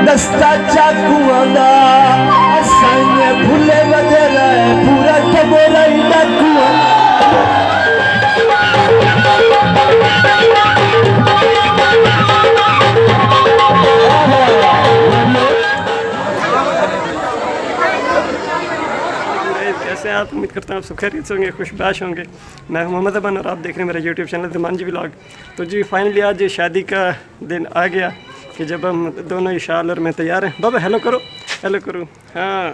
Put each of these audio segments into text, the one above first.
दस्ता चाकुआं दा असां भुले वधेरा पूरा कबोरा ही डाकुआ कैसे आप? उम्मीद करता हूँ आप सब खैरियत से होंगे, खुशबाश होंगे। मैं मोहम्मद अबन और आप देख रहे हैं मेरा यूट्यूब चैनल ज़मान जी व्लॉग। तो जी फाइनली आज शादी का दिन आ गया कि जब हम दोनों इशाल और मैं तैयार हैं। बाबा हेलो करो, हेलो करो। हाँ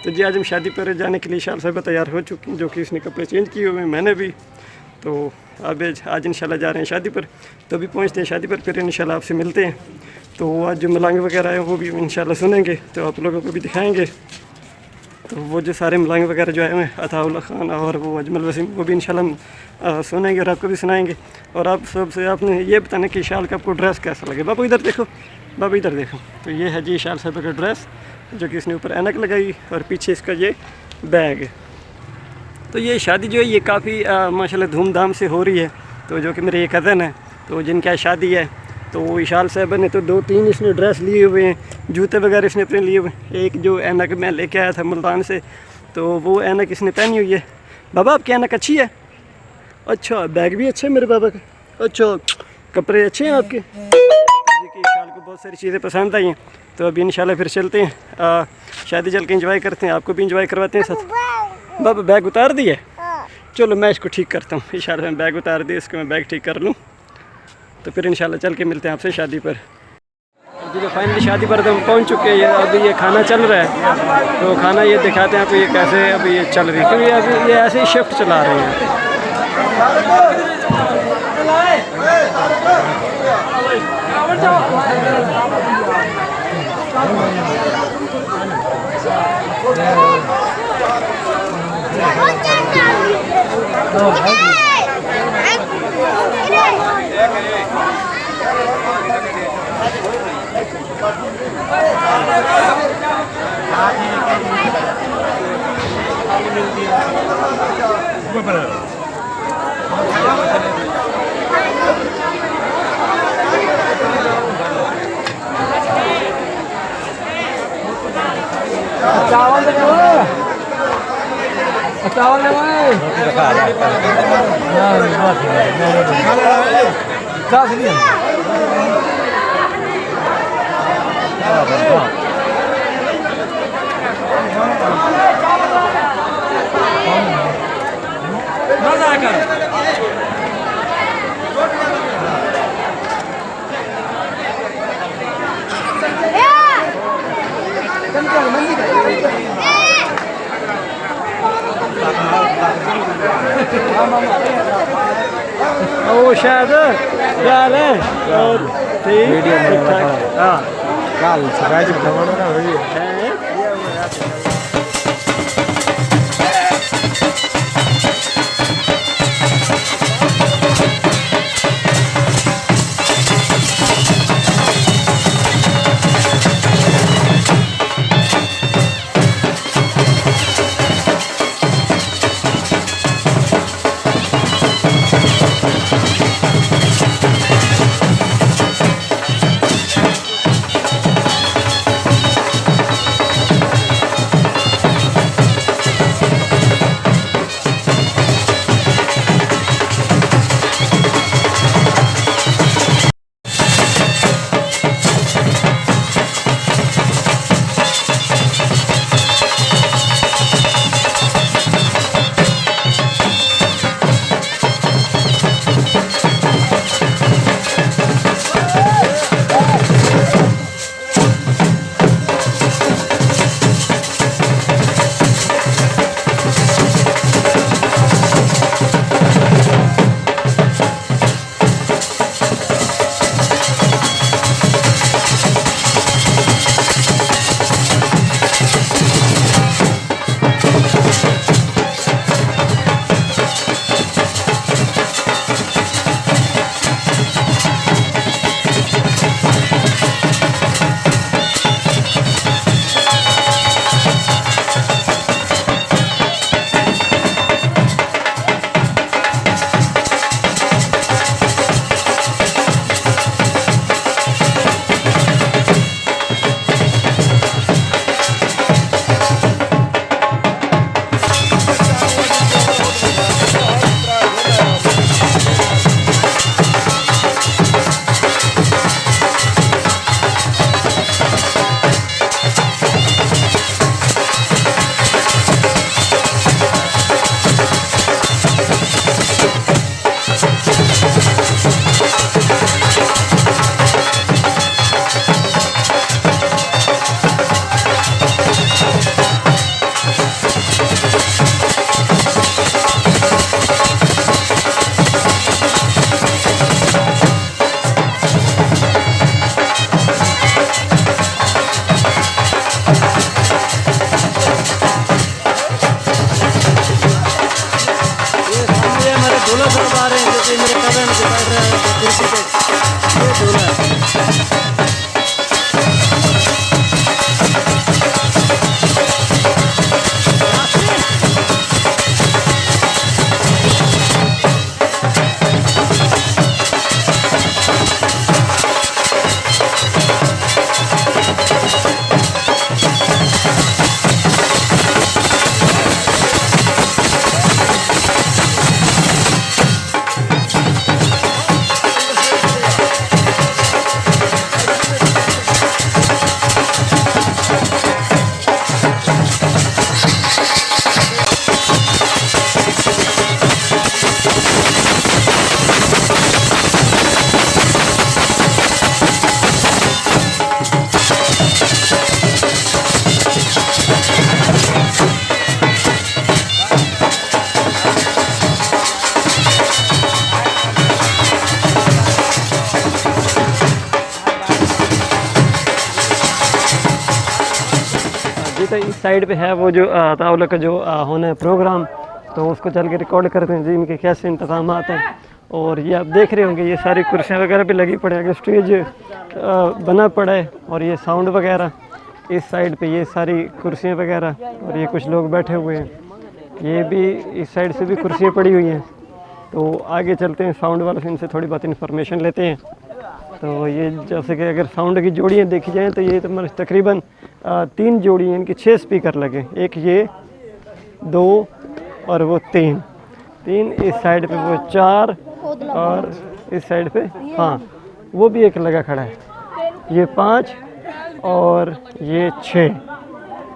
तो जी आज हम शादी पर जाने के लिए इशाल साहब तैयार हो चुकी हैं, जो कि इसने कपड़े चेंज किए हुए हैं, मैंने भी। तो अब आज इंशाल्लाह जा रहे हैं शादी पर। तो अभी पहुँचते हैं शादी पर, फिर इंशाल्लाह आपसे मिलते हैं। तो आज जो मलांग वगैरह है वो भी इंशाल्लाह सुनेंगे, तो आप लोगों को भी दिखाएँगे। तो वो जो सारे मलांग वगैरह जो आए हुए हैं, अताउल्ला खान और वो अजमल वसीम, वो भी इंशाल्लाह सुनेंगे और आपको भी सुनाएंगे। और आप सबसे आपने ये बताना कि इशाल का आपको ड्रेस कैसा लगे। बाबू इधर देखो, बाबू इधर देखो। तो ये है जी इशाल साहब का ड्रेस, जो कि इसने ऊपर ऐनक लगाई और पीछे इसका ये बैग। तो ये शादी जो है ये काफ़ी माशाल्लाह धूमधाम से हो रही है। तो जो कि मेरे ये कज़न है, तो जिनका शादी है, तो इशाल साहब ने तो 2-3 इसने ड्रेस लिए हुए हैं, जूते वगैरह इसने अपने लिए हुए हैं। एक जो ऐनक मैं लेके आया था मुल्तान से, तो वो ऐनक इसने पहनी हुई है। बाबा आपकी ऐनक अच्छी है? अच्छा बैग भी अच्छा है मेरे बाबा का। अच्छा कपड़े अच्छे हैं आपके? देखिए इशाल को बहुत सारी चीज़ें पसंद आई हैं। तो अभी इंशाल्लाह फिर चलते हैं शादी, चल के इंजॉय करते हैं, आपको भी इंजॉय करवाते हैं साथ। बाबा बैग उतार दिए? चलो मैं इसको ठीक करता हूँ। इशाल में बैग उतार दिए, इसको मैं बैग ठीक कर लूँ, तो फिर इंशाल्लाह चल के मिलते हैं आपसे शादी पर। जी फाइनली शादी पर तो हम पहुंच चुके हैं। अभी ये खाना चल रहा है, तो खाना ये दिखाते हैं आपको ये कैसे अभी ये चल रही है, क्योंकि अभी ये ऐसे ही शिफ्ट चला रहे हैं। चावल चावल ओ शायद क्या है और ठीक ठाक। हाँ कल सगाई ना दूल्हा साहब आ रहे हैं जो कि मेरे कदम से बैठ रहे हैं कुर्सी पे। ये दूल्हा है। तो इस साइड पे है वो जो ताउला का जो होना है प्रोग्राम, तो उसको चल के रिकॉर्ड करते हैं जी, इनके कैसे इंतजाम हैं। और ये आप देख रहे होंगे ये सारी कुर्सियाँ वगैरह भी लगी पड़े हैं, स्टेज बना पड़ा है और ये साउंड वगैरह इस साइड पे ये सारी कुर्सियाँ वगैरह, और ये कुछ लोग बैठे हुए हैं, ये भी इस साइड से भी कुर्सियाँ पड़ी हुई हैं। तो आगे चलते हैं, साउंड वालों से इनसे थोड़ी बहुत इन्फॉर्मेशन लेते हैं। तो ये जैसे कि अगर साउंड की जोड़ियाँ देखी जाएँ तो ये तो तकरीबन 3 जोड़ी हैं, इनके 6 स्पीकर लगे, एक ये 2 और वो 3 इस साइड पे, वो 4 और इस साइड पे हाँ वो भी एक लगा खड़ा है, ये 5 और ये 6।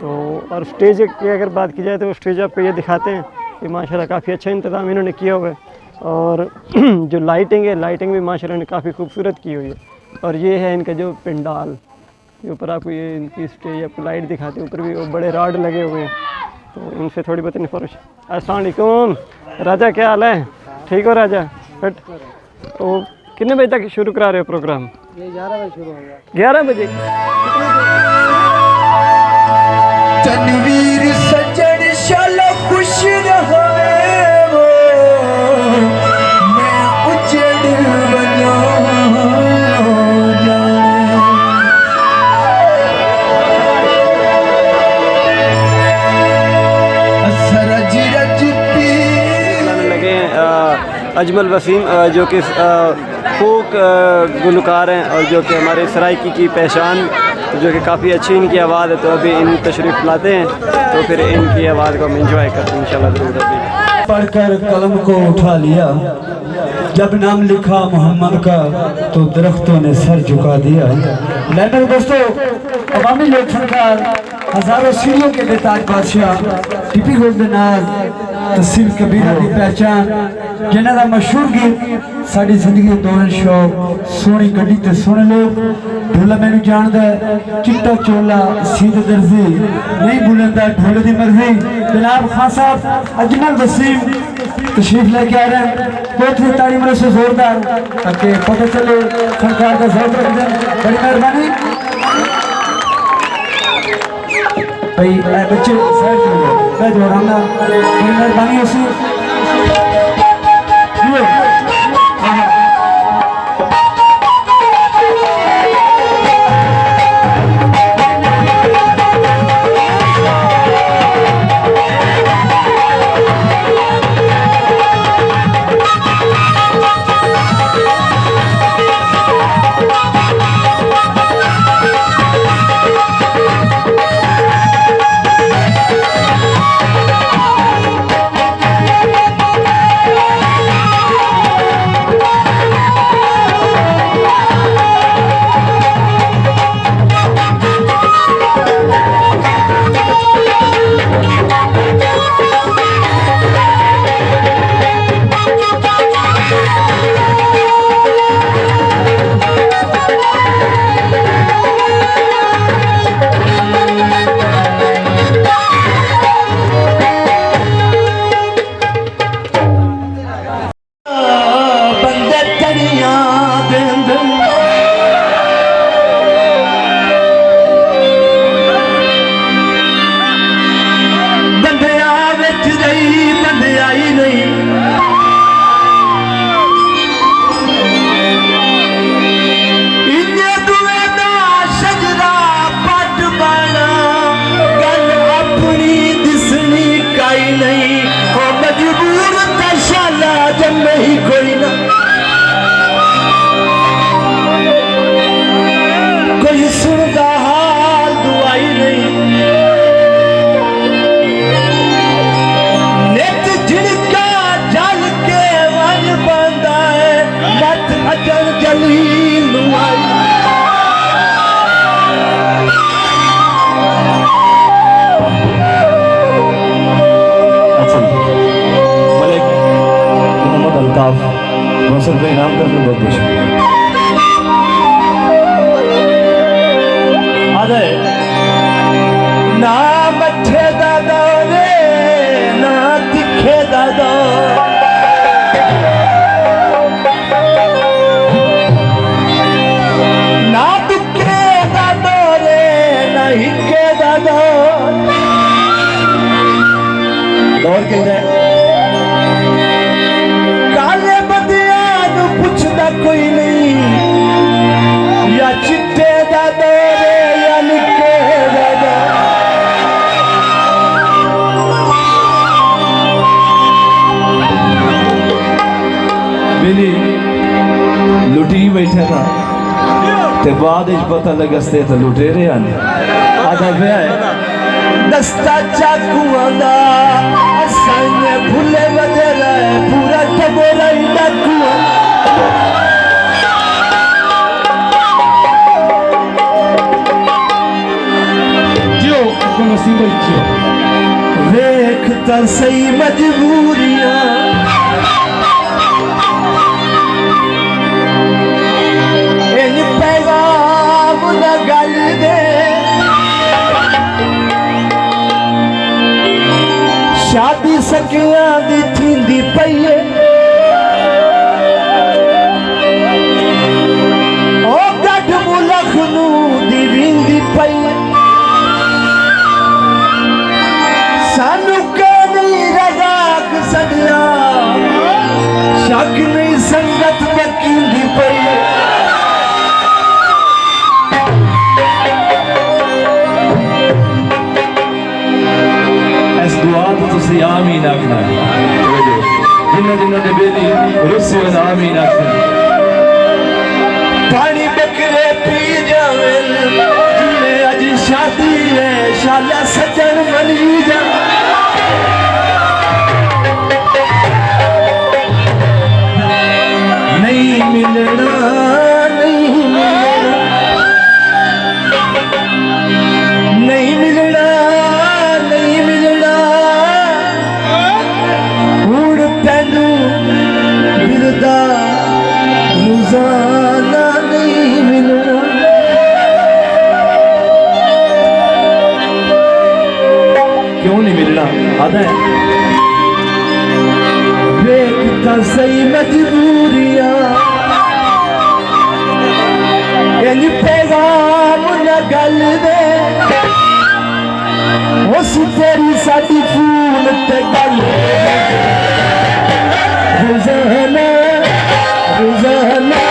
तो और स्टेज की अगर बात की जाए तो स्टेज आपको ये दिखाते हैं कि माशाल्लाह काफ़ी अच्छा इंतज़ाम इन्होंने किया हुआ है। और जो लाइटिंग है, लाइटिंग भी माशाल्लाह ने काफ़ी खूबसूरत की हुई है। और ये है इनका जो पंडाल, ये ऊपर आपको ये इनकी स्टेज आपको लाइट दिखाते हैं, ऊपर भी वो बड़े रॉड लगे हुए हैं। तो इनसे थोड़ी बहुत इन्फॉर्मेशन। अस्सलाम वालेकुम राजा, क्या हाल है? ठीक हो राजा? बट तो कितने बजे तक शुरू करा रहे हो प्रोग्राम? ये 11 बजे शुरू हो गया। 11 बजे। तनवीर सजन शाला खुश रहे वो, मैं उजड़ बनो लगे अजमल वसीम जो कि फोक गुलकार हैं और जो कि हमारे सराइकी की पहचान, जो कि काफ़ी अच्छी इनकी आवाज़ है। तो अभी इन तशरीफ़ लाते हैं तो फिर इनकी आवाज़ को हम इंजॉय करते हैं इंशाल्लाह ज़रूर। अभी पढ़कर कलम को उठा लिया, जब नाम लिखा मोहम्मद का तो दरख्तों ने सर झुका दिया। मेरे दोस्तों, अवामी लोक फनकार हजारों सीढ़ियों के बेताज बादशाह टिपी गोल्डनाज तहसील कबीरा की पहचान, जिन्हों का मशहूर गीत साड़ी जिंदगी दौरान शौक सोहनी गड्डी ते सोहने लोग। ढोला मैनू जानदा है चिट्टा चोला सीध दर्जी नहीं भूलता ढोले की मर्जी। जनाब खान साहब अजमल वसीम तशरीफ लेके आ रहे हैं, बहुत ही ताड़ी मेरे से जोरदार ताकि पता चले सरकार का जरूर रख दें। बड़ी मेहरबानी भाई, बच्चे साइड मैं दोहराना, बड़ी मेहरबानी उसी अल्ताफ मौसम का इनाम करके बहुत बहुत शुक्रिया। ना मठे दादा रे ना तिखे दादा, ना दुखे दादा रे ना हिके दादा। और कहते काले बदिया नू पुछदा कोई नहीं, या चिट्टे दादा रे या निके दादा। लुटी बैठा था ते बाद पता लगस्ते तो लुटेरे आने आधा पे है दस्ता चाकुआं दा असाने भुले बदला पूरा टबोरा ही डाकुआ। जियो को सिंगल जियो देख ता सही मजबूरियां, शादी सकिया दी थींदी पई ओ गढ़ मुलख नू दी विंदी पई। सानू के नहीं रजाक सदिया शक नहीं संगत बकींदी पई। तुसी आमीन आखना जिन्हों जिन्हों ने बेली रुस्से वन आमीन आखना। पानी बकरे पी जावे जिन्हें अज शादी है शाला सजन मनी जा। नहीं मिलना नहीं मिलना नहीं मिलना नहीं मिलना मिलदा रोजाना नहीं मिलना। क्यों नहीं मिलना आधा है देखता सही मजबूरियां यानी पैगाम न गल दे उस तेरी साडी फूल ते गल रोजाना रोजाना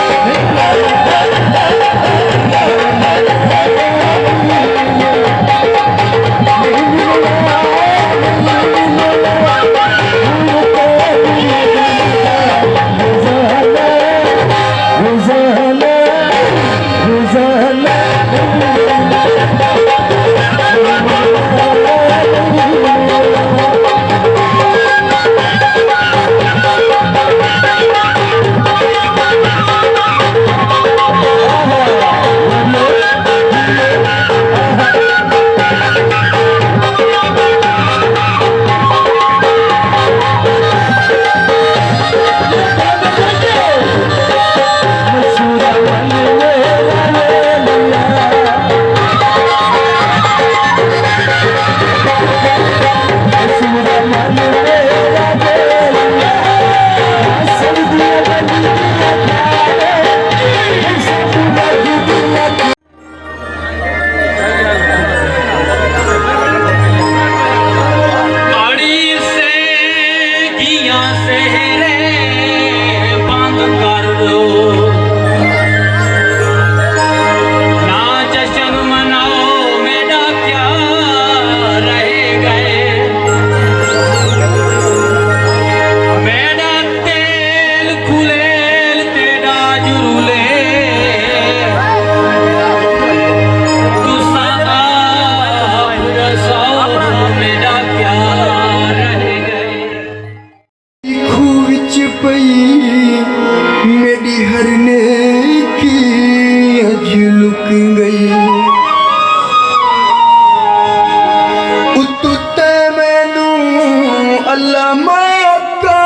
अल्लाह मौका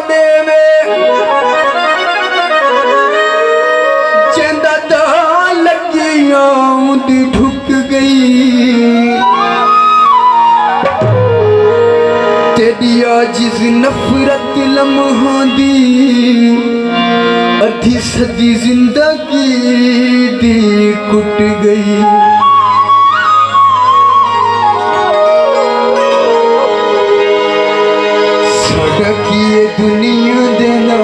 देवे गई तेरी आजिज़ नफरत लम्हों दी अधी सदी जिंदगी दी कुट गई सड़क ये दुनिया देना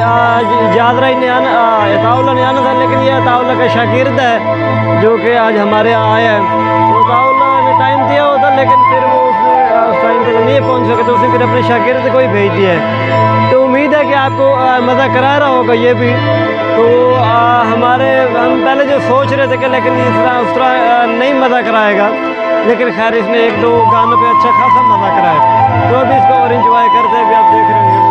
आज यादरा ही नहीं ताउला नहीं आना था, लेकिन ये ताउला का शागिर्द है जो कि आज हमारे यहाँ आया है। तो ताउला ने टाइम दिया होता, लेकिन फिर वो उसने उस टाइम तक नहीं पहुँच सके, तो उसने फिर अपने शागिर्द को ही भेज दिया है। तो उम्मीद है कि आपको मज़ा करा रहा होगा ये भी। तो हम पहले जो सोच रहे थे कि लेकिन उस तरह नहीं मज़ा कराएगा, लेकिन खैर इसने एक दो गानों पे अच्छा खासा मज़ा कराया। तो अभी इसको और इंजॉय करते हैं, भी आप देख रहे हैं।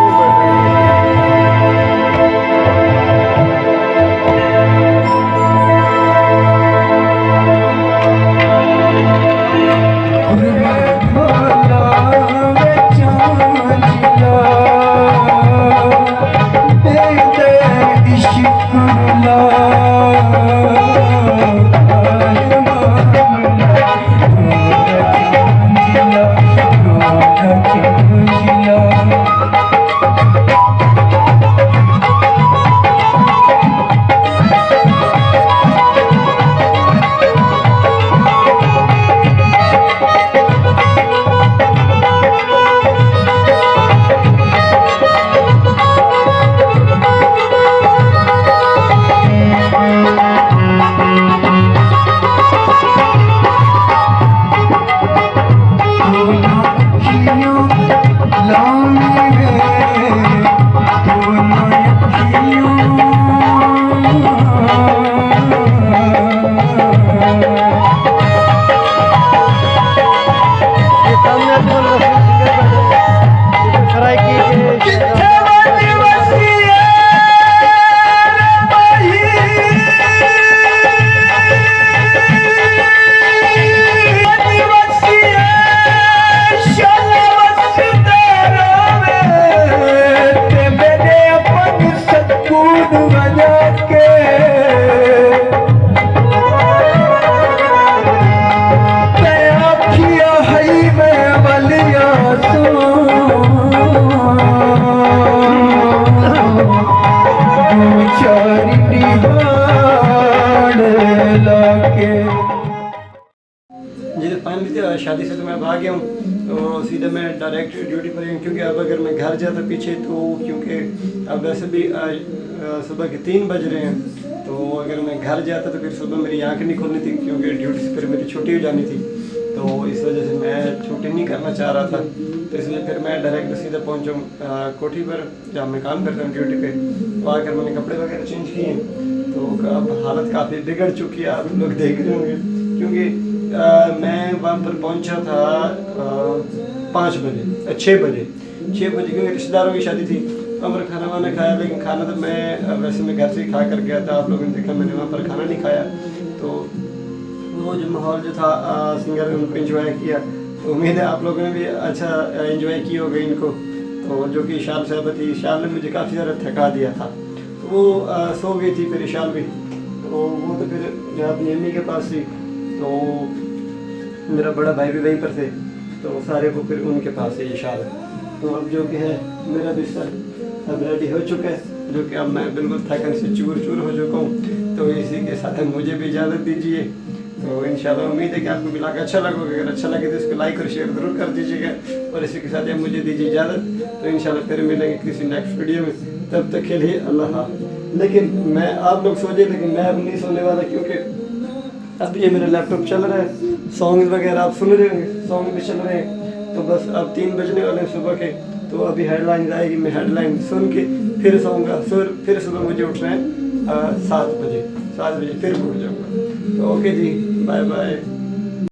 शादी से तो मैं भाग गया हूँ, तो सीधे मैं डायरेक्ट ड्यूटी पर हूँ। क्योंकि अब अगर मैं घर जाता पीछे तो क्योंकि अब वैसे भी सुबह के 3 बज रहे हैं, तो अगर मैं घर जाता तो फिर सुबह मेरी आँख नहीं खुलनी थी, क्योंकि ड्यूटी से फिर मेरी छुट्टी हो जानी थी। तो इस वजह से मैं छुट्टी नहीं करना चाह रहा था। तो इसलिए फिर मैं डायरेक्ट सीधा पहुंचा कोठी पर जहाँ मैं काम करता हूँ ड्यूटी पे। तो आकर मैंने कपड़े वगैरह चेंज किए, तो अब हालत काफ़ी बिगड़ चुकी है, आप लोग देख रहे होंगे, क्योंकि मैं वहाँ पर पहुंचा था 5 बजे 6 बजे क्योंकि रिश्तेदारों की शादी थी। वहाँ पर खाना वाना खाया, लेकिन खाना तो मैं वैसे मैं घर से ही खा कर गया था, आप लोगों ने देखा मैंने वहाँ पर खाना नहीं खाया। तो वो जो माहौल जो था सिंगर ने उनको एंजॉय किया, तो उम्मीद है आप लोगों ने भी अच्छा एंजॉय की होगी इनको। तो जो कि इशाल साहब थी, इशाल ने मुझे काफ़ी ज़्यादा थका दिया था, तो वो सो गई थी। फिर इशाल भी तो वो तो फिर अपनी अम्मी के पास थी, तो मेरा बड़ा भाई भी वहीं पर थे, तो सारे को फिर उनके पास ही इशाल। तो अब जो कि है मेरा बिस्तर अब रेडी हो चुका है, जो कि अब मैं बिल्कुल थकन से चूर चूर हो चुका हूँ। तो इसी के साथ मुझे भी इजाज़त दीजिए। तो इंशाल्लाह उम्मीद है कि आपको मिला के अच्छा लगेगा। अगर अच्छा लगे तो इसको लाइक और शेयर ज़रूर कर दीजिएगा, और इसी के साथ ही मुझे दीजिए इजाज़त। तो इंशाल्लाह फिर मिलेंगे किसी नेक्स्ट वीडियो में, तब तक के लिए अल्लाह हाफ़िज़। लेकिन मैं आप लोग सोचे, लेकिन मैं अब नहीं सोने वाला, क्योंकि अब ये मेरा लैपटॉप चल रहा है, सॉन्ग वगैरह आप सुन रहे होंगे, सॉन्ग भी चल रहे हैं। तो बस अब 3 बजने वाले हैं सुबह के, तो अभी हेडलाइन आएगी, मैं हेडलाइन सुन के फिर सोऊंगा। फिर सुबह मुझे उठना है 7 बजे फिर उठ जाऊँगा। तो ओके जी, बाय बाय।